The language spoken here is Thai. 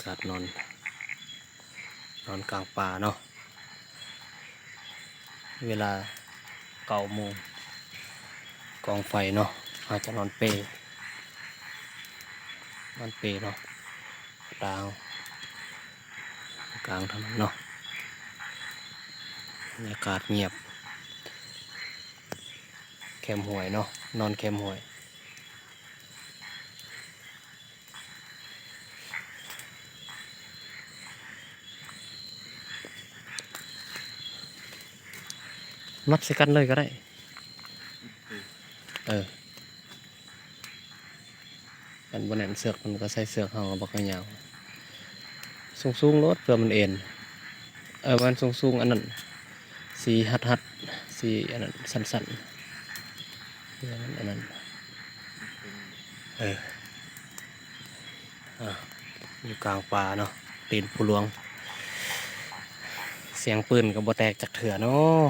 าศนอนกลางป่าเนาะเวลา9 โมงกองไฟเนาะอาจจะนอนเปเนาะดาวกลางถนนเนาะบรรยากาศเงียบแคมห้วยเนาะนอนแคมห้วยมัดใส่กันเลยก็ได้อันบนนั้นเสือกมันก็ใส่เสือกเอาบักยาวสูงรถเพื่อมันเอ็นมันสูงอันนั้นสีหัดสีอันนั้นสั้นอันนั้นอยู่กลางป่าเนาะตีนผู้หลวงเสียงปืนกับบ่แตกจากเถื่อเนาะ